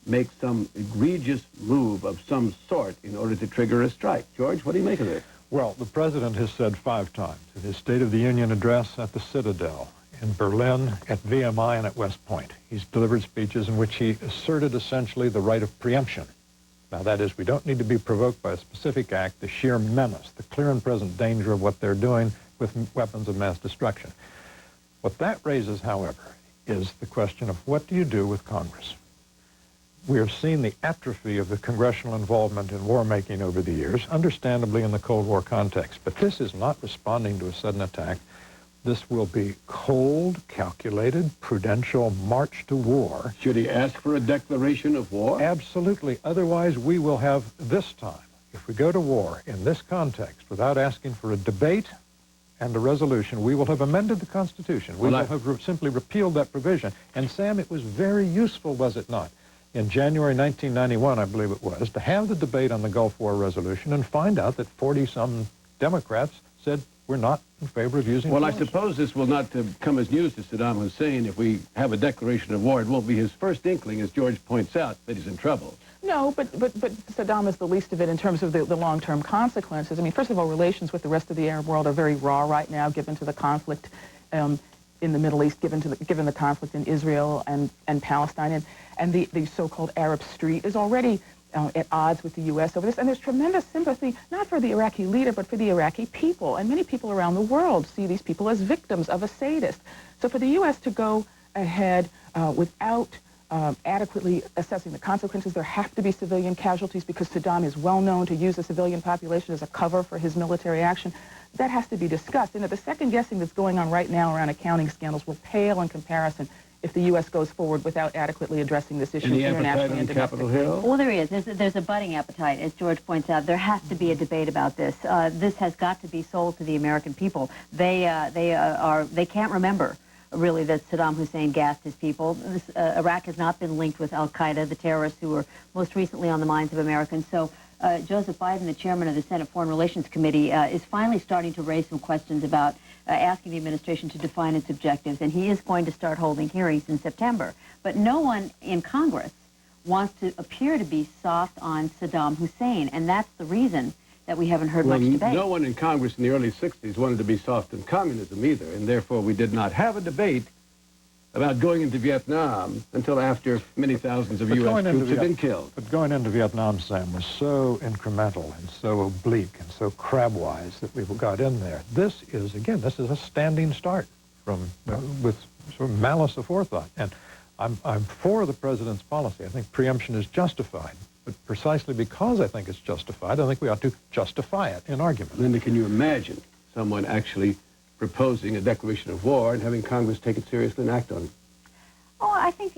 make some egregious move of some sort in order to trigger a strike. George, what do you make of this? Well, the president has said 5 times in his State of the Union address at the Citadel, in Berlin, at VMI, and at West Point. He's delivered speeches in which he asserted essentially the right of preemption. Now, that is, we don't need to be provoked by a specific act, the sheer menace, the clear and present danger of what they're doing with weapons of mass destruction. What that raises, however, is the question of what do you do with Congress? We have seen the atrophy of the congressional involvement in war-making over the years, understandably in the Cold War context. But this is not responding to a sudden attack. This will be cold, calculated, prudential march to war. Should he ask for a declaration of war? Absolutely. Otherwise, we will have this time, if we go to war in this context without asking for a debate and a resolution, we will have amended the Constitution. We will have simply repealed that provision. And, Sam, it was very useful, was it not, in January 1991, I believe it was, to have the debate on the Gulf War resolution and find out that 40-some Democrats said we're not in favor of using Well, force. I suppose this will not come as news to Saddam Hussein. If we have a declaration of war, it won't be his first inkling, as George points out, that he's in trouble. No, but Saddam is the least of it in terms of the long-term consequences. I mean, first of all, relations with the rest of the Arab world are very raw right now, given to the conflict in the Middle East, given the conflict in Israel and Palestine, and the so-called Arab Street is already at odds with the U.S. over this. And there's tremendous sympathy, not for the Iraqi leader, but for the Iraqi people. And many people around the world see these people as victims of a sadist. So for the U.S. to go ahead without adequately assessing the consequences, there have to be civilian casualties because Saddam is well known to use the civilian population as a cover for his military action. That has to be discussed. And the second guessing that's going on right now around accounting scandals will pale in comparison if the U.S. goes forward without adequately addressing this issue internationally and domestically. Well, there is. There's a budding appetite, as George points out. There has to be a debate about this. This has got to be sold to the American people. They can't remember, really, that Saddam Hussein gassed his people. Iraq has not been linked with al-Qaeda, the terrorists who were most recently on the minds of Americans. So Joseph Biden, the chairman of the Senate Foreign Relations Committee, is finally starting to raise some questions about asking the administration to define its objectives, and he is going to start holding hearings in September. But no one in Congress wants to appear to be soft on Saddam Hussein, and that's the reason that we haven't heard much debate. No one in Congress in the early 60s wanted to be soft on communism either, and therefore we did not have a debate about going into Vietnam until after many thousands of U.S. troops had been killed. But going into Vietnam, Sam, was so incremental and so oblique and so crabwise that we got in there. This is a standing start with sort of malice aforethought. And I'm for the president's policy. I think preemption is justified. But precisely because I think it's justified, I think we ought to justify it in argument. Linda, can you imagine someone actually proposing a declaration of war and having Congress take it seriously and act on it? Oh, I think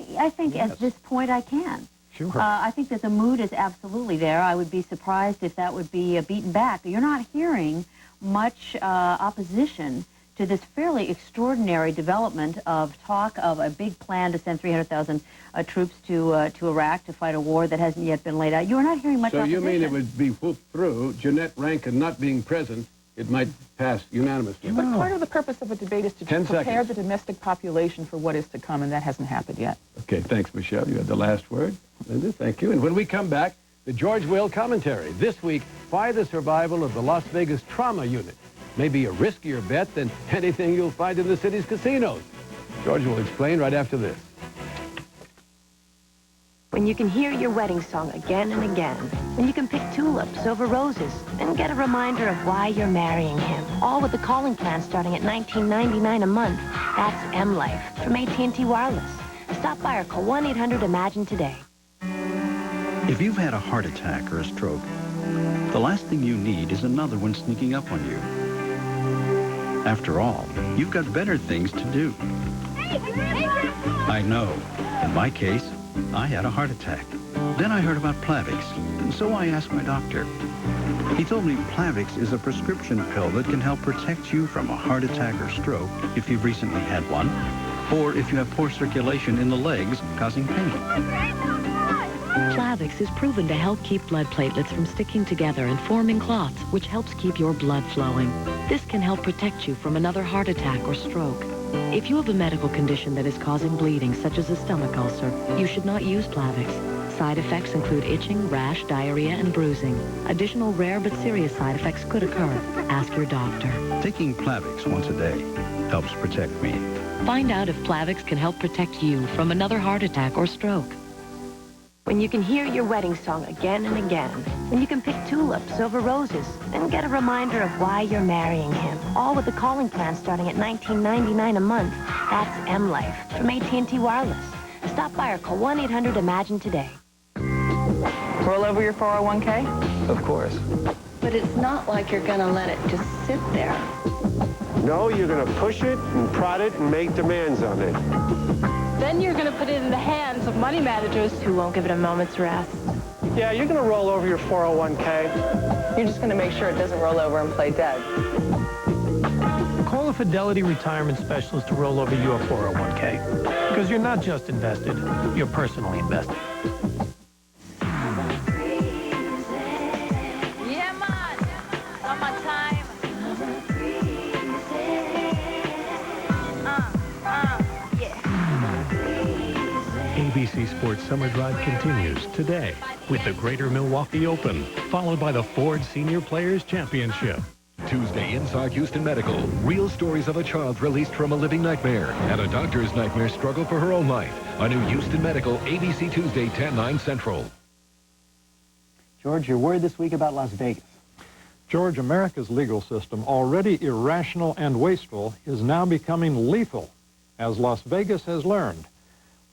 yes. At this point I can. Sure. I think that the mood is absolutely there. I would be surprised if that would be beaten back. You're not hearing much opposition to this fairly extraordinary development of talk of a big plan to send 300,000 troops to Iraq to fight a war that hasn't yet been laid out. You're not hearing much opposition. So you mean it would be whooped through, Jeanette Rankin not being present, it might pass unanimously? But part of the purpose of a debate is to prepare the domestic population for what is to come, and that hasn't happened yet. Okay, thanks, Michelle. You had the last word. Linda, thank you. And when we come back, the George Will commentary. This week, why the survival of the Las Vegas Trauma Unit may be a riskier bet than anything you'll find in the city's casinos. George will explain right after this. When you can hear your wedding song again and again, when you can pick tulips over roses and get a reminder of why you're marrying him, all with the calling plan starting at $19.99 a month. That's M-Life from AT&T Wireless. Stop by or call 1-800-IMAGINE today. If you've had a heart attack or a stroke, the last thing you need is another one sneaking up on you. After all, you've got better things to do. I know. In my case, I had a heart attack. Then I heard about Plavix, and so I asked my doctor. He told me Plavix is a prescription pill that can help protect you from a heart attack or stroke if you've recently had one, or if you have poor circulation in the legs causing pain. Plavix is proven to help keep blood platelets from sticking together and forming clots, which helps keep your blood flowing. This can help protect you from another heart attack or stroke. If you have a medical condition that is causing bleeding, such as a stomach ulcer, you should not use Plavix. Side effects include itching, rash, diarrhea, and bruising. Additional rare but serious side effects could occur. Ask your doctor. Taking Plavix once a day helps protect me. Find out if Plavix can help protect you from another heart attack or stroke. When you can hear your wedding song again and again, when you can pick tulips over roses and get a reminder of why you're marrying him, all with the calling plan starting at $19.99 a month. That's M-Life from AT&T Wireless. Stop by or call 1-800-IMAGINE today. Roll over your 401k? Of course. But it's not like you're going to let it just sit there. No, you're going to push it and prod it and make demands on it. Then you're going to put it in the hands of money managers who won't give it a moment's rest. Yeah, you're going to roll over your 401k. You're just going to make sure it doesn't roll over and play dead. Call a Fidelity retirement specialist to roll over your 401k. Because you're not just invested, you're personally invested. Yeah, man. Summertime. ABC Sports Summer Drive continues today with the Greater Milwaukee Open, followed by the Ford Senior Players Championship. Tuesday inside Houston Medical, real stories of a child released from a living nightmare and a doctor's nightmare struggle for her own life. A new Houston Medical, ABC Tuesday, 10/9 Central. George, you're worried this week about Las Vegas. George, America's legal system, already irrational and wasteful, is now becoming lethal, as Las Vegas has learned.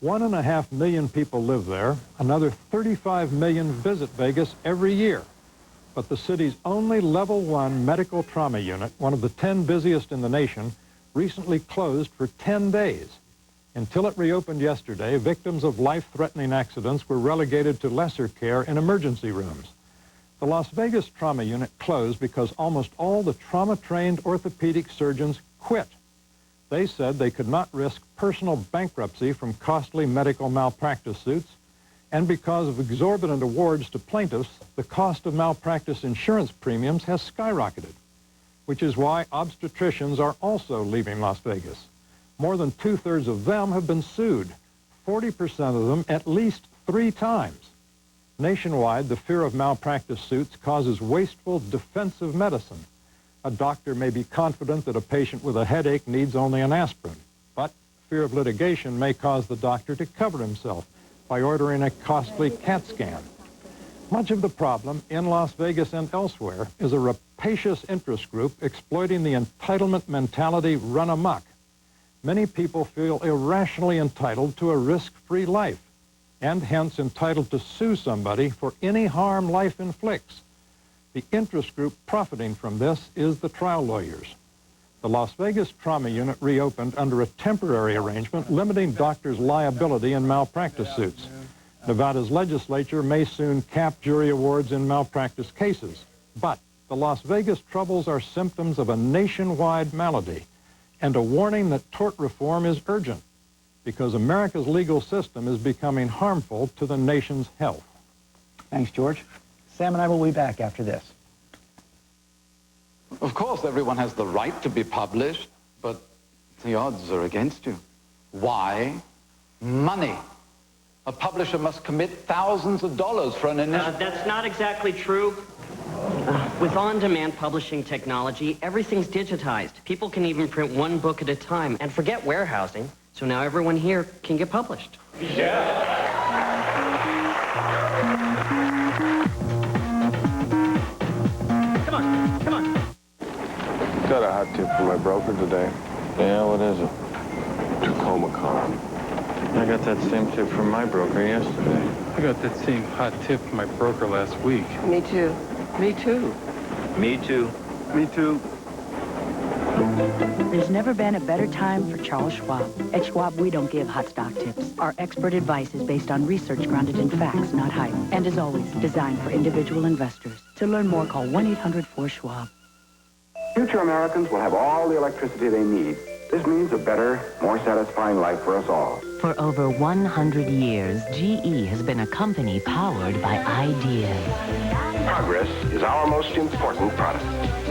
1.5 million people live there. Another 35 million visit Vegas every year. But the city's only Level 1 medical trauma unit, one of the 10 busiest in the nation, recently closed for 10 days. Until it reopened yesterday, victims of life-threatening accidents were relegated to lesser care in emergency rooms. The Las Vegas trauma unit closed because almost all the trauma-trained orthopedic surgeons quit. They said they could not risk personal bankruptcy from costly medical malpractice suits, and because of exorbitant awards to plaintiffs, the cost of malpractice insurance premiums has skyrocketed, which is why obstetricians are also leaving Las Vegas. More than 2/3 of them have been sued, 40% of them at least 3 times. Nationwide, the fear of malpractice suits causes wasteful defensive medicine. A doctor may be confident that a patient with a headache needs only an aspirin, but fear of litigation may cause the doctor to cover himself by ordering a costly CAT scan. Much of the problem in Las Vegas and elsewhere is a rapacious interest group exploiting the entitlement mentality run amok. Many people feel irrationally entitled to a risk-free life, and hence entitled to sue somebody for any harm life inflicts. The interest group profiting from this is the trial lawyers. The Las Vegas trauma unit reopened under a temporary arrangement limiting doctors' liability in malpractice suits. Nevada's legislature may soon cap jury awards in malpractice cases, but the Las Vegas troubles are symptoms of a nationwide malady and a warning that tort reform is urgent because America's legal system is becoming harmful to the nation's health. Thanks, George. Sam and I will be back after this. Of course, everyone has the right to be published, but the odds are against you. Why? Money. A publisher must commit thousands of dollars for an initial... That's not exactly true. With on-demand publishing technology, everything's digitized. People can even print one book at a time, and forget warehousing. So now everyone here can get published. Yeah. Come on, come on. Got a hot tip from my broker today. Yeah, what is it? Tacoma Con. I got that same tip from my broker yesterday. I got that same hot tip from my broker last week. Me too. Me too. Me too. Me too. There's never been a better time for Charles Schwab. At Schwab, we don't give hot stock tips. Our expert advice is based on research grounded in facts, not hype. And as always, designed for individual investors. To learn more, call 1-800-4SCHWAB. Future Americans will have all the electricity they need. This means a better, more satisfying life for us all. For over 100 years, GE has been a company powered by ideas. Progress is our most important product.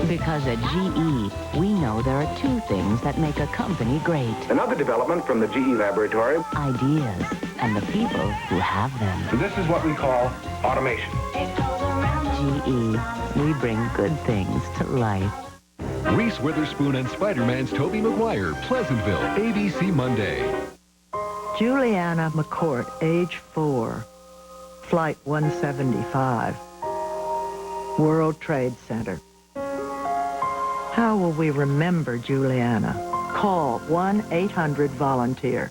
Because at GE, we know there are two things that make a company great. Another development from the GE laboratory. Ideas and the people who have them. This is what we call automation. GE, we bring good things to life. Reese Witherspoon and Spider-Man's Tobey Maguire, Pleasantville, ABC Monday. Juliana McCourt, age 4, flight 175, World Trade Center. How will we remember Juliana? Call 1-800-VOLUNTEER.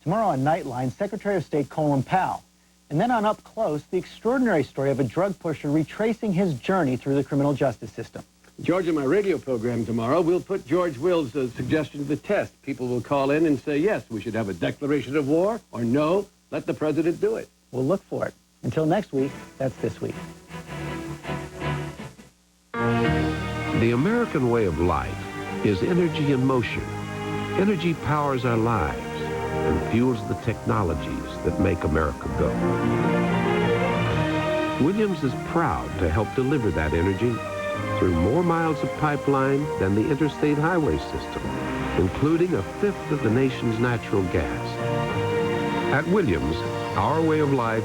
Tomorrow on Nightline, Secretary of State Colin Powell. And then on Up Close, the extraordinary story of a drug pusher retracing his journey through the criminal justice system. George, in my radio program tomorrow, we'll put George Will's suggestion to the test. People will call in and say, yes, we should have a declaration of war, or no, let the president do it. We'll look for it. Until next week, that's This Week. The American way of life is energy in motion. Energy powers our lives and fuels the technologies that make America go. Williams is proud to help deliver that energy through more miles of pipeline than the interstate highway system, including a fifth of the nation's natural gas. At Williams, our way of life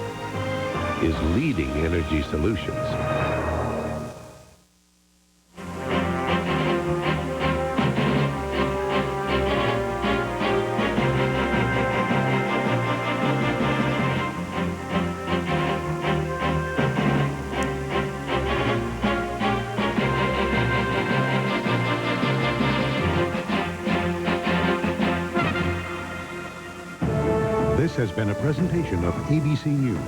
is leading energy solutions. This has been a presentation of ABC News.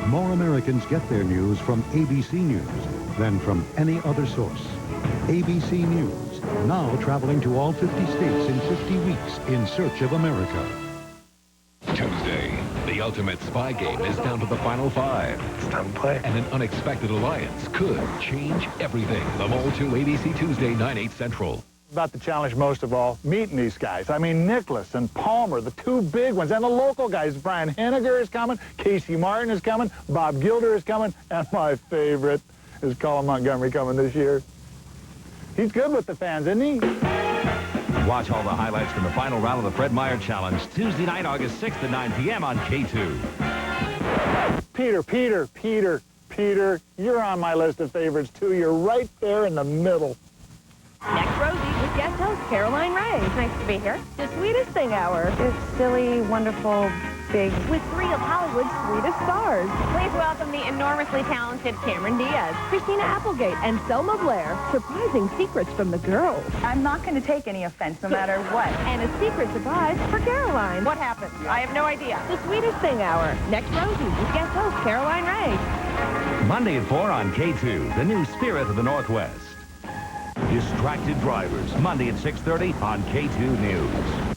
More Americans get their news from ABC News than from any other source. ABC News, now traveling to all 50 states in 50 weeks in search of America. Tuesday, the ultimate spy game is down to the final 5. It's time to play. And an unexpected alliance could change everything. The Mole 2 ABC Tuesday, 9/8 Central. About the challenge most of all, meeting these guys. I mean, Nicholas and Palmer, the two big ones, and the local guys. Brian Henniger is coming, Casey Martin is coming, Bob Gilder is coming, and my favorite is Colin Montgomery coming this year. He's good with the fans, isn't he? Watch all the highlights from the final round of the Fred Meyer Challenge, Tuesday night, August 6th at 9 p.m. on K2. Peter, you're on my list of favorites, too. You're right there in the middle. Next, Rosie with guest host Caroline Ray. Nice to be here. The Sweetest Thing Hour. It's silly, wonderful, big. With 3 of Hollywood's sweetest stars. Please welcome the enormously talented Cameron Diaz, Christina Applegate, and Selma Blair. Surprising secrets from the girls. I'm not going to take any offense, no matter what. And a secret surprise for Caroline. What happened? I have no idea. The Sweetest Thing Hour. Next, Rosie with guest host Caroline Ray. Monday at 4 on K2, the new Spirit of the Northwest. Distracted Drivers, Monday at 6:30 on K2 News.